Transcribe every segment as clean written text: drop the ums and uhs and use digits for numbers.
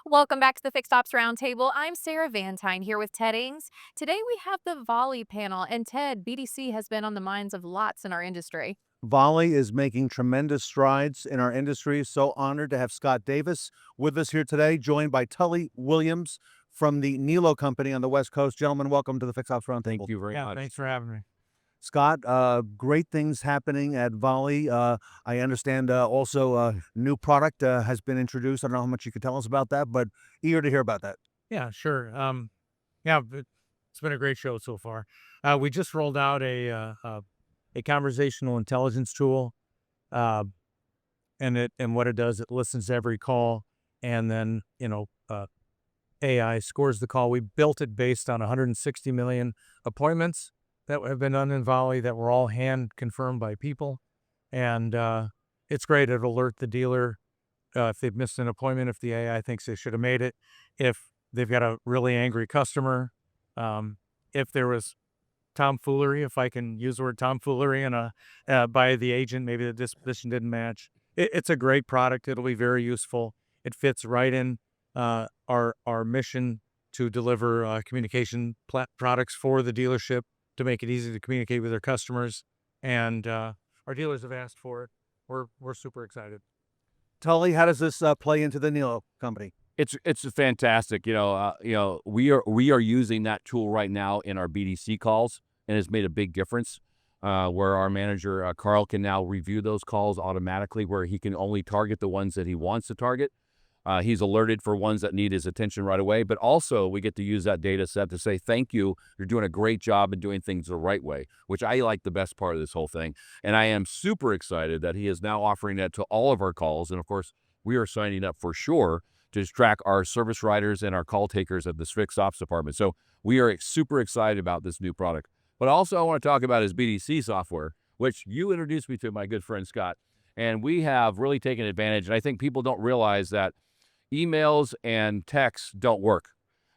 Welcome back to the Fixed Ops Roundtable. I'm Sarah Vantine here with Ted Ings. Today we have the Volley panel, and Ted, BDC has been on the minds of lots in our industry. Volley is making tremendous strides in our industry. So honored to have Scott Davis with us here today, joined by Tully Williams from the Niello company on the West Coast. Gentlemen, welcome to the Fixed Ops Thank Roundtable. you very Yeah, much. thanks for having me. Scott, great things happening at Volley. I understand also new product has been introduced. I don't know how much you could tell us about that, but eager to hear about that. Yeah, sure. It's been a great show so far. We just rolled out a conversational intelligence tool, uh, and what it does, it listens to every call, and then AI scores the call. We built it based on 160 million appointments that have been done in Volley that were all hand confirmed by people, and it's great. It alert the dealer if they've missed an appointment, if the AI thinks they should have made it, if they've got a really angry customer, if there was tomfoolery, if I can use the word tomfoolery by the agent, maybe the disposition didn't match. It's a great product. It'll be very useful. It fits right in our mission to deliver communication products for the dealership to make it easy to communicate with their customers. And our dealers have asked for it. We're super excited. Tully, how does this play into the Niello company? It's fantastic. We are using that tool right now in our BDC calls, and it's made a big difference. Where our manager Carl can now review those calls automatically, where he can only target the ones that he wants to target. He's alerted for ones that need his attention right away, but also we get to use that data set to say, thank you, you're doing a great job and doing things the right way, which I like the best part of this whole thing. And I am super excited that he is now offering that to all of our calls. And of course, we are signing up for sure to track our service riders and our call takers at the Fixed Ops department. So we are super excited about this new product. But also I want to talk about his BDC software, which you introduced me to, my good friend Scott. And we have really taken advantage. And I think people don't realize that emails and texts don't work.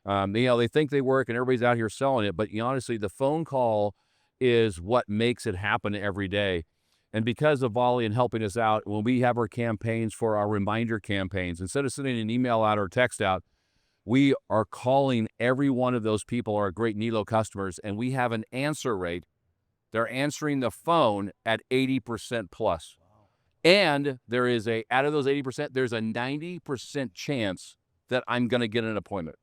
They think they work and everybody's out here selling it, but honestly, the phone call is what makes it happen every day. And because of Volley and helping us out, when we have our campaigns for our reminder campaigns, instead of sending an email out or text out, we are calling every one of those people, our great Niello customers, and we have an answer rate. They're answering the phone at 80% plus. And there is out of those 80%, there's a 90% chance that I'm going to get an appointment.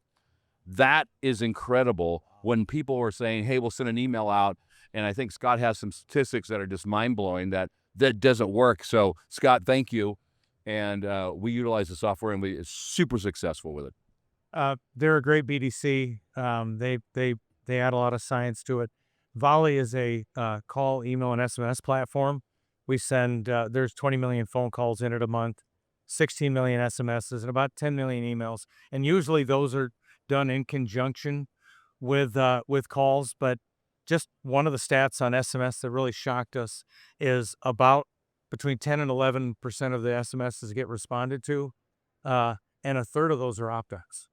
That is incredible when people are saying, hey, we'll send an email out. And I think Scott has some statistics that are just mind blowing that doesn't work. So Scott, thank you. And we utilize the software and we're super successful with it. They're a great BDC. They add a lot of science to it. Volley is a call, email, and SMS platform. We send, there's 20 million phone calls in it a month, 16 million SMSs, and about 10 million emails. And usually those are done in conjunction with calls. But just one of the stats on SMS that really shocked us is about between 10 and 11% of the SMSs get responded to, and a third of those are opt-outs.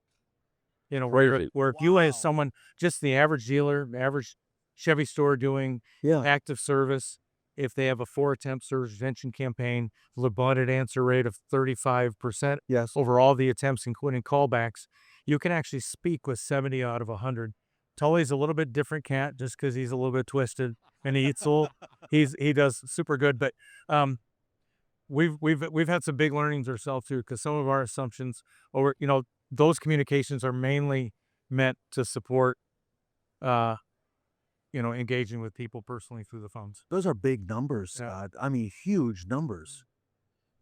Where if you as someone, just the average dealer, average Chevy store doing active service, if they have a 4-attempt service retention campaign, the budget answer rate of 35% over all the attempts, including callbacks, you can actually speak with 70 out of 100. Tully's a little bit different cat just because he's a little bit twisted and he eats a little. He does super good, but we've had some big learnings ourselves too, because some of our assumptions over those communications are mainly meant to support engaging with people personally through the phones. Those are big numbers, Scott. I mean, huge numbers.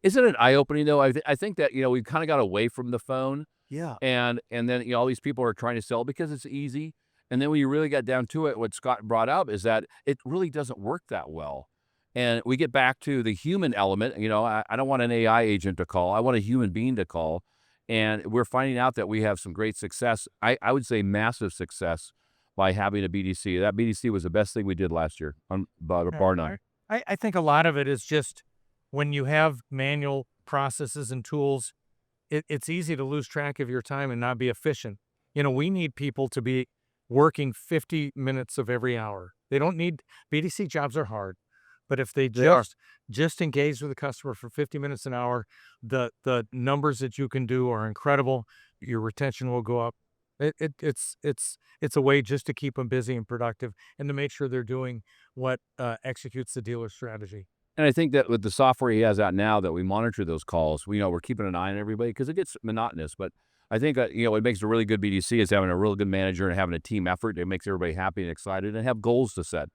Isn't it eye-opening though? I think that, we've kind of got away from the phone. Yeah. And then, all these people are trying to sell because it's easy. And then when you really got down to it, what Scott brought up is that it really doesn't work that well. And we get back to the human element. I don't want an AI agent to call. I want a human being to call. And we're finding out that we have some great success. I would say massive success by having a BDC. That BDC was the best thing we did last year, bar none. I think a lot of it is just when you have manual processes and tools, it's easy to lose track of your time and not be efficient. We need people to be working 50 minutes of every hour. They don't need, BDC jobs are hard, But if they They are. just engage with the customer for 50 minutes an hour, the numbers that you can do are incredible. Your retention will go up. It's a way just to keep them busy and productive, and to make sure they're doing what executes the dealer strategy. And I think that with the software he has out now that we monitor those calls, we're keeping an eye on everybody because it gets monotonous. But I think, what makes a really good BDC is having a really good manager and having a team effort. It makes everybody happy and excited and have goals to set.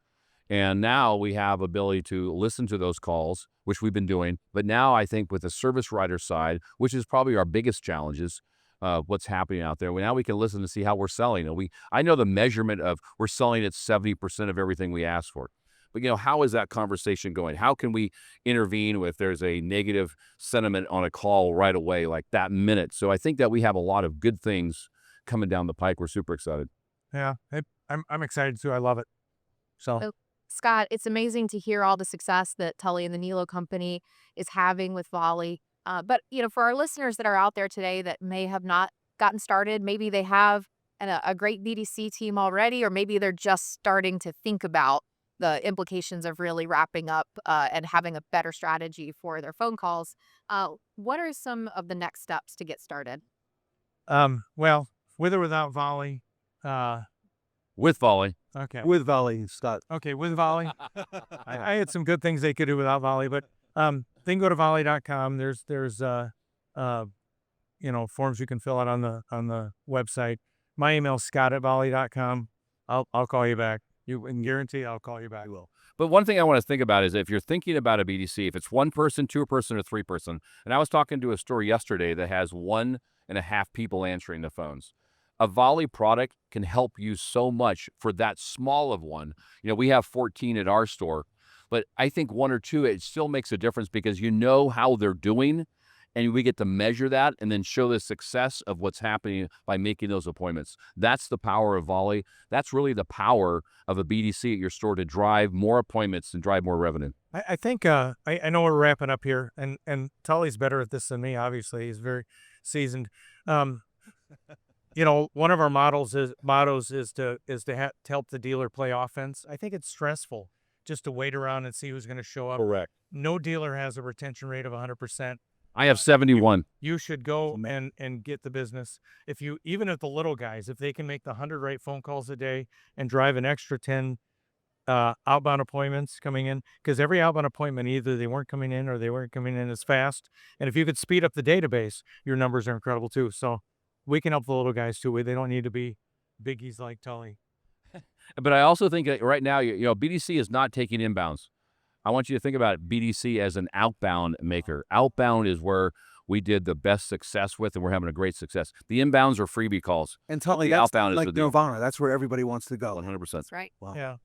And now we have ability to listen to those calls, which we've been doing. But now I think with the service writer side, which is probably our biggest challenges, what's happening out there. Now we can listen to see how we're selling. And I know the measurement of we're selling at 70% of everything we ask for. But how is that conversation going? How can we intervene if there's a negative sentiment on a call right away, like that minute? So I think that we have a lot of good things coming down the pike. We're super excited. Yeah, I'm excited too. I love it. So Well, Scott, it's amazing to hear all the success that Tully and the Niello company is having with Volley. But for our listeners that are out there today that may have not gotten started, maybe they have a great BDC team already, or maybe they're just starting to think about the implications of really wrapping up and having a better strategy for their phone calls. What are some of the next steps to get started? well, with or without Volley, With Volley. okay. With Volley, Scott. Okay, with Volley. I had some good things they could do without Volley, but they can go to volley.com. There's forms you can fill out on the website. My email is scott@volley.com. I'll call you back. You can guarantee I'll call you back. I will. But one thing I want to think about is if you're thinking about a BDC, if it's one person, two person, or three person, and I was talking to a store yesterday that has 1.5 people answering the phones. A Volley product can help you so much for that small of one. We have 14 at our store, but I think one or two, it still makes a difference because you know how they're doing, and we get to measure that and then show the success of what's happening by making those appointments. That's the power of Volley. That's really the power of a BDC at your store to drive more appointments and drive more revenue. I think I know we're wrapping up here, and Tully's better at this than me. Obviously, he's very seasoned. One of our mottos is to help the dealer play offense. I think it's stressful just to wait around and see who's going to show up. Correct. No dealer has a retention rate of 100%. I have 71. You should go and get the business. Even if the little guys, if they can make the 100 right phone calls a day and drive an extra 10 outbound appointments coming in, because every outbound appointment, either they weren't coming in or they weren't coming in as fast. And if you could speed up the database, your numbers are incredible too. So we can help the little guys too. They don't need to be biggies like Tully. But I also think that right now, BDC is not taking inbounds. I want you to think about BDC as an outbound maker. Outbound is where we did the best success with, and we're having a great success. The inbounds are freebie calls. And Tully, The that's outbound is like the deal. Nirvana. That's where everybody wants to go. 100%. That's right. Wow. Yeah.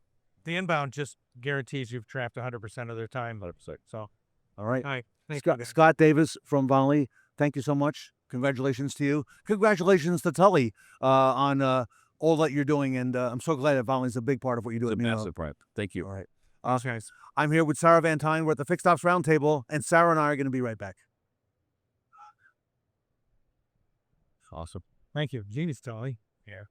The inbound just guarantees you've trapped 100% of their time. 100%. So, All right. all right. Thank you, Scott, guys. Scott Davis from Volley, thank you so much. Congratulations to you. Congratulations to Tully on all that you're doing. And I'm so glad that Volley's a big part of what you do It's at a Niello. massive part. Thank you. All right. Thanks, guys. I'm here with Sarah Vantine. We're at the Fixed Ops Roundtable, and Sarah and I are going to be right back. Awesome. Thank you. Genius, Tully. Yeah.